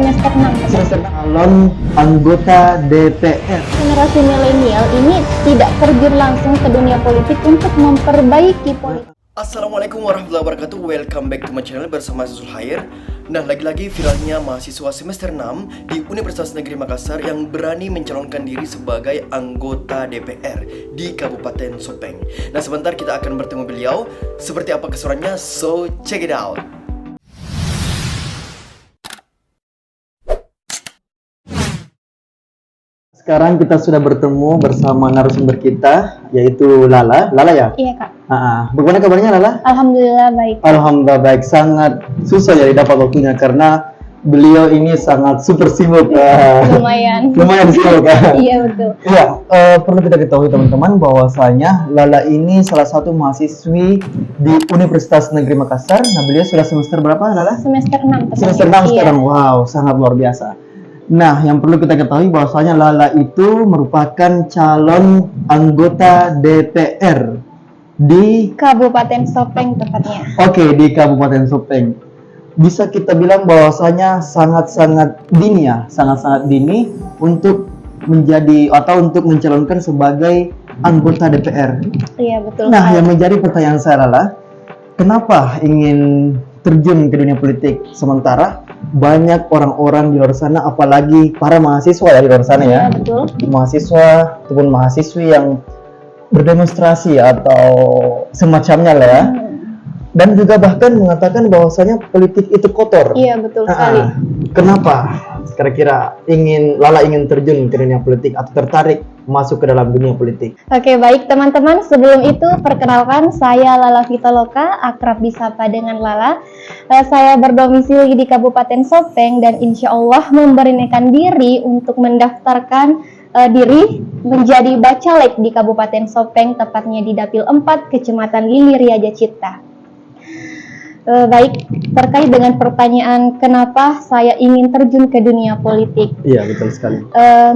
semester 6. Semester calon anggota DPR. Generasi milenial ini tidak terjun langsung ke dunia politik untuk memperbaiki politik. Assalamualaikum warahmatullahi wabarakatuh. Welcome back to my channel bersama Zul Khair. Nah, lagi-lagi viralnya mahasiswa semester 6 di Universitas Negeri Makassar yang berani mencalonkan diri sebagai anggota DPR di Kabupaten Sopeng. Nah, sebentar kita akan bertemu beliau. Seperti apa keseruannya? So, check it out. Sekarang kita sudah bertemu bersama narasumber kita, yaitu Lala. Lala ya? Iya, Kak. Bagaimana kabarnya Lala? Alhamdulillah baik. Alhamdulillah baik. Sangat susah ya dapat waktunya karena beliau ini sangat super sibuk. Lumayan. Lumayan sibuk. Iya, betul. Iya, perlu kita ketahui teman-teman bahwasanya Lala ini salah satu mahasiswi di Universitas Negeri Makassar. Nah, beliau sudah semester berapa Lala? Semester 6. Semester 6 sekarang. Wow, sangat luar biasa. Nah, yang perlu kita ketahui bahwasanya Lala itu merupakan calon anggota DPR di Kabupaten Sopeng tepatnya. Oke, di Kabupaten Sopeng. Bisa kita bilang bahwasanya sangat-sangat dini ya, sangat-sangat dini untuk menjadi atau untuk mencalonkan sebagai anggota DPR. Iya, betul. Nah, yang menjadi pertanyaan saya adalah kenapa ingin terjun ke dunia politik sementara banyak orang-orang di luar sana, apalagi para mahasiswa ya di luar sana ya, betul. mahasiswa ataupun mahasiswi yang berdemonstrasi atau semacamnya lah ya, dan juga bahkan mengatakan bahwasanya politik itu kotor. Iya, betul sekali. Kenapa kira-kira Lala ingin terjun ke dunia politik atau tertarik masuk ke dalam dunia politik? Oke, baik teman-teman. Sebelum itu, perkenalkan saya Lala Vitaloka, akrab disapa dengan Lala. Saya berdomisili di Kabupaten Sopeng dan insya Allah memberanikan diri untuk mendaftarkan diri menjadi bacalek di Kabupaten Sopeng, tepatnya di Dapil 4, Kecamatan Lili Riaja Cipta. Baik, terkait dengan pertanyaan kenapa saya ingin terjun ke dunia politik. Iya, betul sekali.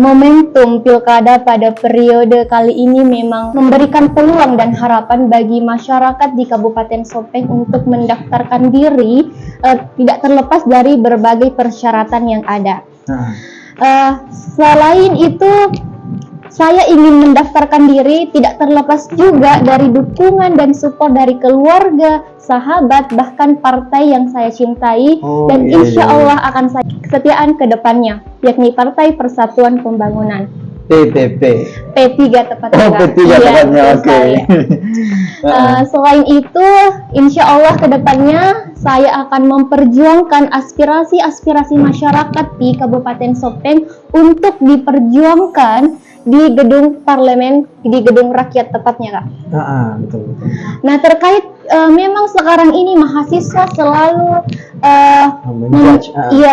Momentum pilkada pada periode kali ini memang memberikan peluang dan harapan bagi masyarakat di Kabupaten Sopeng untuk mendaftarkan diri, tidak terlepas dari berbagai persyaratan yang ada. Selain itu, saya ingin mendaftarkan diri tidak terlepas juga dari dukungan dan support dari keluarga, sahabat, bahkan partai yang saya cintai dan insya Allah akan saya kesetiaan ke depannya, yakni Partai Persatuan Pembangunan. PPP. P3 tepatnya. P3 tepatnya, oke. Selain itu, insya Allah ke depannya saya akan memperjuangkan aspirasi-aspirasi masyarakat di Kabupaten Sopeng untuk diperjuangkan di gedung parlemen, di gedung rakyat tepatnya, Kak. Betul. Nah, terkait memang sekarang ini mahasiswa selalu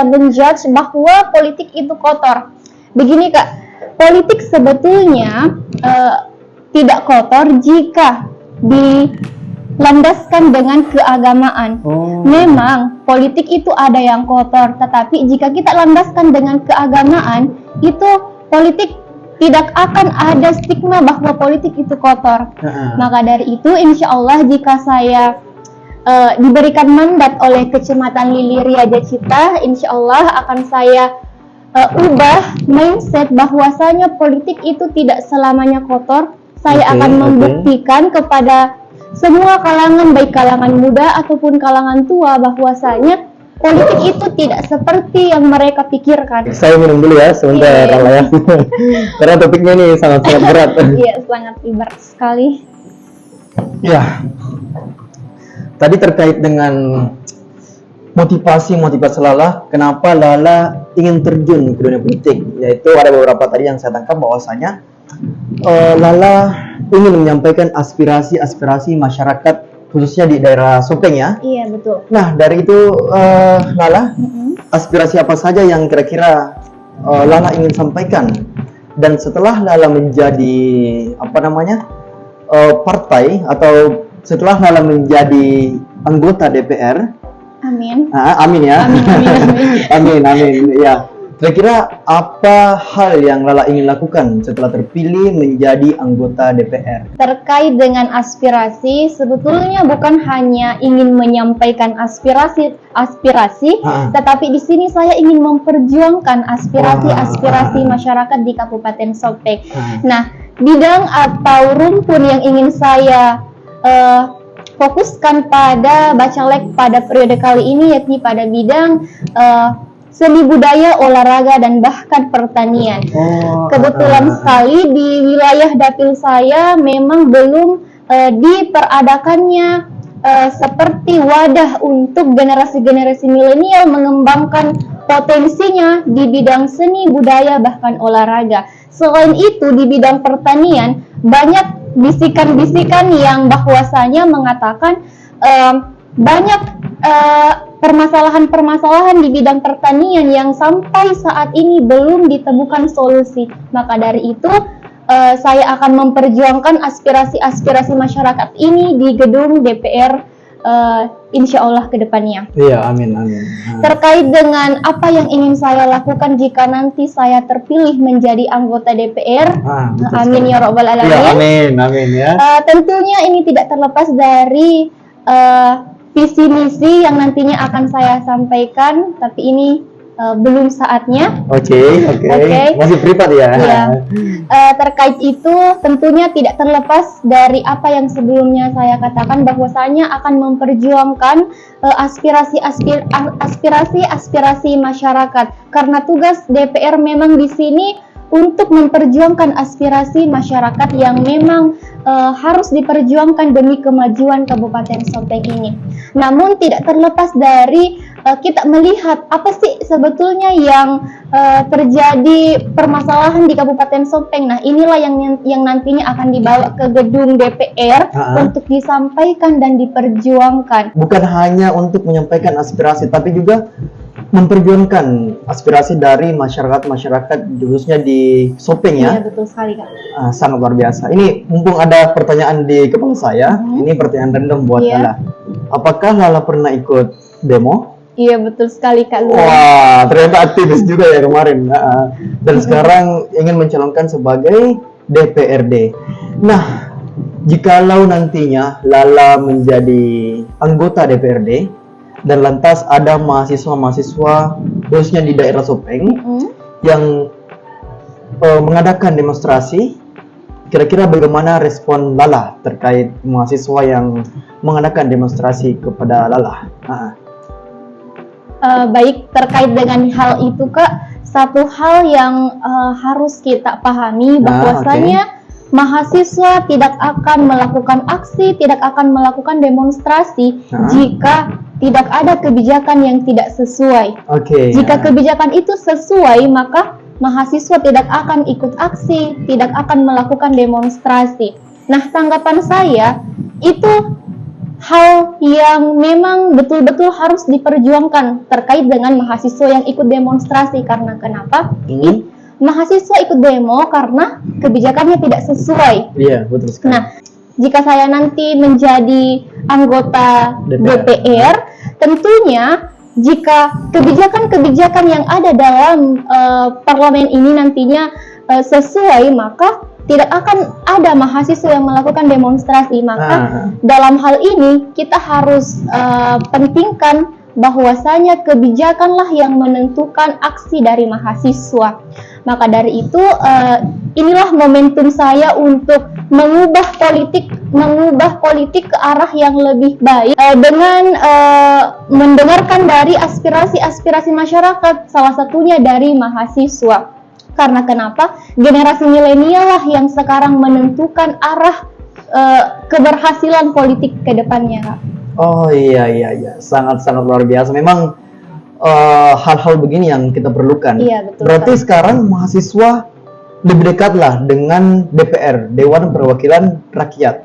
menjudge bahwa politik itu kotor. Begini, Kak, politik sebetulnya tidak kotor jika dilandaskan dengan keagamaan. Memang politik itu ada yang kotor, tetapi jika kita landaskan dengan keagamaan, itu politik tidak akan ada stigma bahwa politik itu kotor. Maka dari itu, insya Allah jika saya diberikan mandat oleh Kecamatan Lili Riaja Cipta, insya Allah akan saya ubah mindset bahwasanya politik itu tidak selamanya kotor. Saya akan membuktikan kepada semua kalangan, baik kalangan muda ataupun kalangan tua, bahwasanya politik itu tidak seperti yang mereka pikirkan. Saya minum dulu ya sebentar, ya. Karena topiknya ini sangat-sangat berat. Iya, sangat berat sekali. Ya. Tadi terkait dengan motivasi Lala, kenapa Lala ingin terjun ke dunia politik, yaitu ada beberapa tadi yang saya tangkap bahwasanya Lala ingin menyampaikan aspirasi masyarakat khususnya di daerah Sopeng ya. Iya, betul. Nah, dari itu Lala, aspirasi apa saja yang kira-kira Lala ingin sampaikan? Dan setelah Lala menjadi partai atau setelah Lala menjadi anggota DPR, amin. Amin ya. Amin. Amin ya. Kira-kira apa hal yang Lala ingin lakukan setelah terpilih menjadi anggota DPR? Terkait dengan aspirasi, sebetulnya bukan hanya ingin menyampaikan aspirasi, tetapi di sini saya ingin memperjuangkan aspirasi masyarakat di Kabupaten Sopeng. Nah, bidang atau rumpun yang ingin saya fokuskan pada Bacalek pada periode kali ini yakni pada bidang seni budaya, olahraga, dan bahkan pertanian. Kebetulan sekali di wilayah dapil saya memang belum diperadakannya seperti wadah untuk generasi-generasi milenial mengembangkan potensinya di bidang seni budaya bahkan olahraga. Selain itu di bidang pertanian banyak bisikan-bisikan yang bahwasanya mengatakan banyak permasalahan-permasalahan di bidang pertanian yang sampai saat ini belum ditemukan solusi. Maka dari itu saya akan memperjuangkan aspirasi-aspirasi masyarakat ini di gedung DPR insya Allah ke depannya. Iya, amin. Terkait dengan apa yang ingin saya lakukan jika nanti saya terpilih menjadi anggota DPR, amin ya Rabbal Alamin. Ya, amin ya. Tentunya ini tidak terlepas dari visi misi yang nantinya akan saya sampaikan, tapi ini belum saatnya. Oke. Masih privat ya. Iya. Terkait itu tentunya tidak terlepas dari apa yang sebelumnya saya katakan bahwasanya akan memperjuangkan aspirasi masyarakat, karena tugas DPR memang di sini untuk memperjuangkan aspirasi masyarakat yang memang harus diperjuangkan demi kemajuan Kabupaten Sopeng ini. Namun tidak terlepas dari kita melihat apa sih sebetulnya yang terjadi permasalahan di Kabupaten Sopeng. Nah, inilah yang nantinya akan dibawa ke gedung DPR untuk disampaikan dan diperjuangkan. Bukan hanya untuk menyampaikan aspirasi, tapi juga memperjuangkan aspirasi dari masyarakat khususnya di Sopeng ya. Iya, betul sekali, Kak. Sangat luar biasa. Ini mumpung ada pertanyaan di kepala saya, ini pertanyaan random buat Lala. Apakah Lala pernah ikut demo? Iya, betul sekali, Kak. Wah, ternyata aktivis juga ya kemarin. Dan sekarang ingin mencalonkan sebagai DPRD. Nah, jikalau nantinya Lala menjadi anggota DPRD dan lantas ada mahasiswa-mahasiswa khususnya di daerah Sopeng yang mengadakan demonstrasi, kira-kira bagaimana respon Lala terkait mahasiswa yang mengadakan demonstrasi kepada Lala? Baik, terkait dengan hal itu, Kak, satu hal yang harus kita pahami bahwasanya mahasiswa tidak akan melakukan aksi, tidak akan melakukan demonstrasi jika tidak ada kebijakan yang tidak sesuai. Jika kebijakan itu sesuai, maka mahasiswa tidak akan ikut aksi, tidak akan melakukan demonstrasi. Nah, tanggapan saya itu hal yang memang betul-betul harus diperjuangkan terkait dengan mahasiswa yang ikut demonstrasi. Karena kenapa? Mahasiswa ikut demo karena kebijakannya tidak sesuai. Iya, betul sekali. Nah, jika saya nanti menjadi anggota DPR, tentunya jika kebijakan-kebijakan yang ada dalam parlemen ini nantinya sesuai, maka tidak akan ada mahasiswa yang melakukan demonstrasi. Maka dalam hal ini kita harus pentingkan bahwasanya kebijakanlah yang menentukan aksi dari mahasiswa. Maka dari itu inilah momentum saya untuk mengubah politik ke arah yang lebih baik dengan mendengarkan dari aspirasi masyarakat, salah satunya dari mahasiswa. Karena kenapa? Generasi milenial lah yang sekarang menentukan arah keberhasilan politik ke depannya, Kak. Oh iya, sangat luar biasa. Memang hal-hal begini yang kita perlukan. Iya, betul. Berarti sekarang mahasiswa lebih dekat lah dengan DPR, Dewan Perwakilan Rakyat.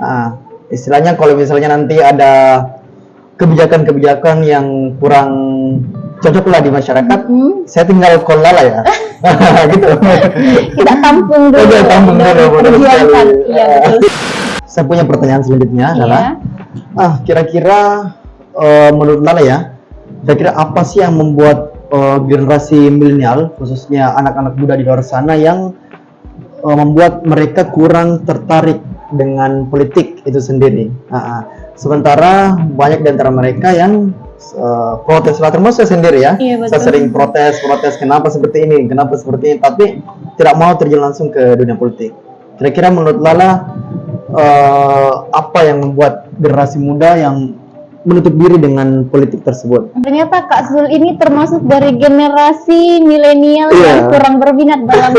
Nah, istilahnya kalau misalnya nanti ada kebijakan-kebijakan yang kurang cocok lah di masyarakat, saya tinggal call Lala ya. Gitu. Kita tampung dulu. Perjuangkan. Iya, betul. Saya punya pertanyaan selanjutnya, Lala. Kira-kira menurut Lala ya, kira-kira apa sih yang membuat generasi milenial, khususnya anak-anak muda di luar sana yang membuat mereka kurang tertarik dengan politik itu sendiri. Sementara banyak di antara mereka yang protes lah, termasuk saya sendiri ya. Iya, betul. Saya sering protes kenapa seperti ini, tapi tidak mau terjun langsung ke dunia politik. Kira-kira menurut Lala apa yang membuat generasi muda yang menutup diri dengan politik tersebut? Ternyata Kak Zul ini termasuk dari generasi milenial yang kurang berminat dalam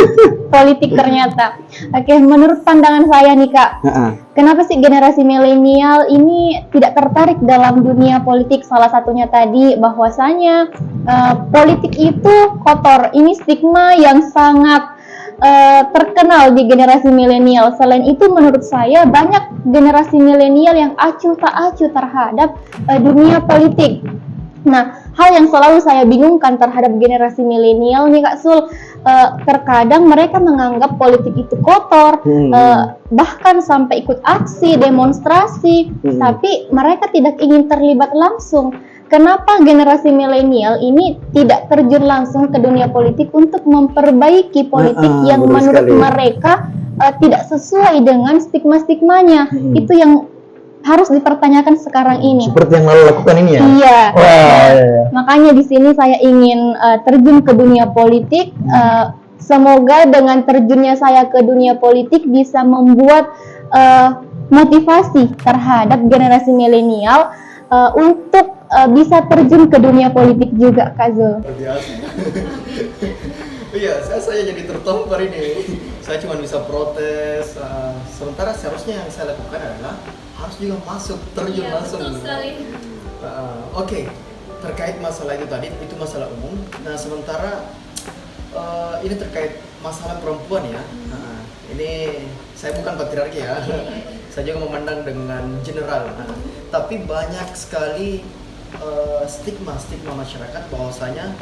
politik ternyata. Oke, menurut pandangan saya nih Kak, kenapa sih generasi milenial ini tidak tertarik dalam dunia politik? Salah satunya tadi bahwasanya politik itu kotor. Ini stigma yang sangat terkenal di generasi milenial. Selain itu menurut saya banyak generasi milenial yang acuh tak acuh terhadap dunia politik. Nah, hal yang selalu saya bingungkan terhadap generasi milenial nih Kak Sul, terkadang mereka menganggap politik itu kotor, bahkan sampai ikut aksi, demonstrasi, tapi mereka tidak ingin terlibat langsung. Kenapa generasi milenial ini tidak terjun langsung ke dunia politik untuk memperbaiki politik yang menurut mereka tidak sesuai dengan stigma-stigmanya? Itu yang harus dipertanyakan sekarang ini. Seperti yang lalu lakukan ini ya? Iya. Iya. Makanya di sini saya ingin terjun ke dunia politik. Semoga dengan terjunnya saya ke dunia politik bisa membuat motivasi terhadap generasi milenial untuk bisa terjun ke dunia politik juga, Kak Zul. Biasa. Iya, saya jadi tertampar ini. Saya cuma bisa protes. Sementara seharusnya yang saya lakukan adalah harus juga masuk, terjun langsung. Betul sekali. Oke, terkait masalah itu tadi, itu masalah umum. Nah, sementara ini terkait masalah perempuan ya. Ini saya bukan patriarki ya. Saya juga memandang dengan general. Tapi banyak sekali stigma masyarakat bahwasanya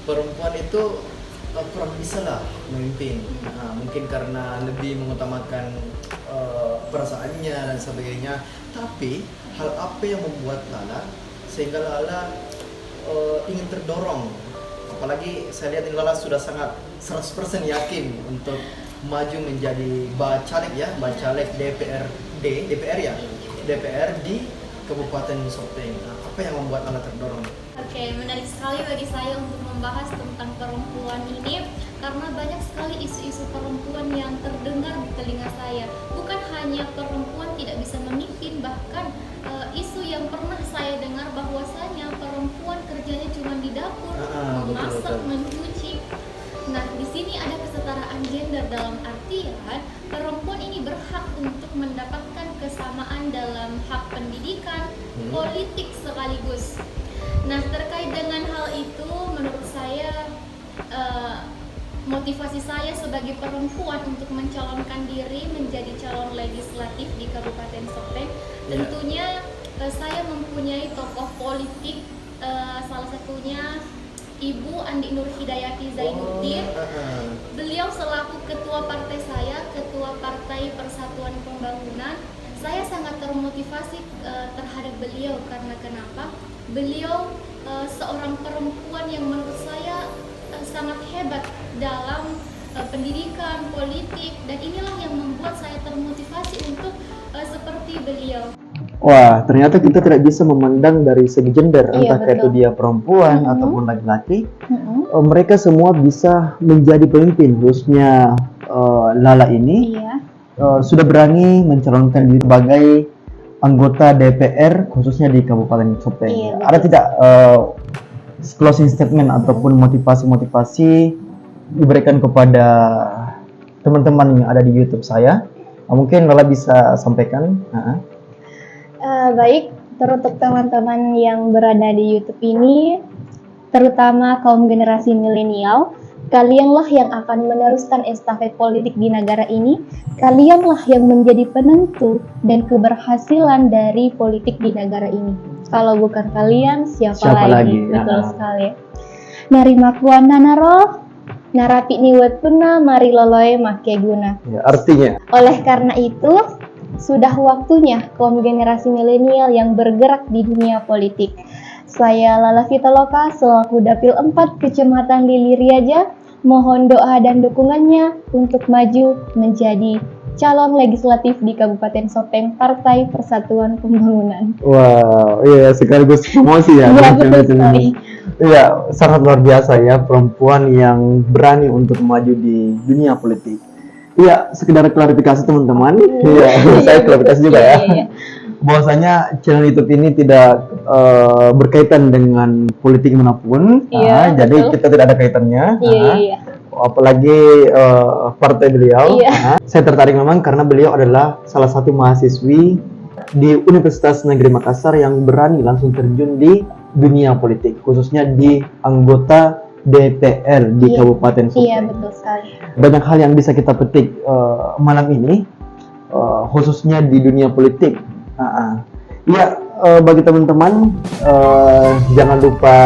perempuan itu kurang bisa lah memimpin. Mungkin karena lebih mengutamakan perasaannya dan sebagainya. Tapi hal apa yang membuat Lala sehingga Lala ingin terdorong? Apalagi saya lihat ini Lala sudah sangat 100% yakin untuk maju menjadi bacaleg DPR ya, DPR di Kabupaten Sopeng. Apa yang membuat Lala terdorong? Oke, menarik sekali bagi saya untuk membahas tentang perempuan ini karena banyak sekali isu-isu perempuan yang terdengar di telinga saya. Bukan hanya perempuan tidak bisa memimpin, bahkan isu yang pernah saya dengar bahwasanya perempuan kerjanya cuma di dapur, memasak, mencuci. Nah, di sini ada kesetaraan gender dalam artian perempuan ini berhak untuk mendapatkan kesamaan dalam hak pendidikan, politik sekaligus. Nah, terkait dengan hal itu, menurut saya motivasi saya sebagai perempuan untuk mencalonkan diri menjadi calon legislatif di Kabupaten Sopeng, tentunya saya mempunyai tokoh politik, salah satunya Ibu Andi Nur Hidayati Zainuddin. Beliau selaku ketua partai saya, ketua Partai Persatuan Pembangunan, saya sangat termotivasi terhadap beliau karena kenapa? Beliau seorang perempuan yang menurut saya sangat hebat dalam pendidikan, politik, dan inilah yang membuat saya termotivasi untuk seperti beliau. Wah, ternyata kita tidak bisa memandang dari segi gender, Iya, entah itu dia perempuan ataupun laki-laki. Mereka semua bisa menjadi pemimpin, khususnya Lala ini sudah berani mencalonkan diri sebagai anggota DPR, khususnya di Kabupaten Sopeng. Iya, Ada tidak closing statement ataupun motivasi diberikan kepada teman-teman yang ada di YouTube saya? Mungkin Lala bisa sampaikan. Baik, teruntuk teman-teman yang berada di YouTube ini, terutama kaum generasi milenial, kalianlah yang akan meneruskan estafet politik di negara ini. Kalianlah yang menjadi penentu dan keberhasilan dari politik di negara ini. Kalau bukan kalian, siapa lagi? Betul sekali. Narimakuan nanaro, narapi niwet puna, mari loloy make guna. Ya, artinya? Oleh karena itu, sudah waktunya kaum generasi milenial yang bergerak di dunia politik. Saya Lala Fitaloka selaku Dapil 4 Kecamatan Lili Riaja mohon doa dan dukungannya untuk maju menjadi calon legislatif di Kabupaten Sopeng Partai Persatuan Pembangunan. Wow, iya sekaligus promosi ya. Iya, betul sekali. Iya, sangat luar biasa ya perempuan yang berani untuk maju di dunia politik. Iya, sekedar klarifikasi teman-teman. Iya, saya klarifikasi juga ya. Iya. Bahwasanya channel YouTube ini tidak berkaitan dengan politik manapun. Iya, jadi betul. kita tidak ada kaitannya. Iya. Apalagi partai beliau. Iya. Saya tertarik memang karena beliau adalah salah satu mahasiswi di Universitas Negeri Makassar yang berani langsung terjun di dunia politik, khususnya di anggota DPR di Iya. Kabupaten Sopeng. Iya, betul sekali. Banyak hal yang bisa kita petik malam ini, khususnya di dunia politik. Ya, bagi teman-teman jangan lupa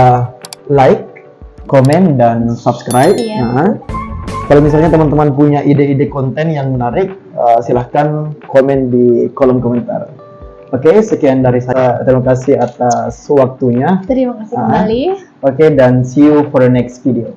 like, komen, dan subscribe. Iya. Kalau misalnya teman-teman punya ide-ide konten yang menarik, silahkan komen di kolom komentar. Oke, sekian dari saya. Terima kasih atas waktunya. Terima kasih kembali. Oke, dan see you for the next video.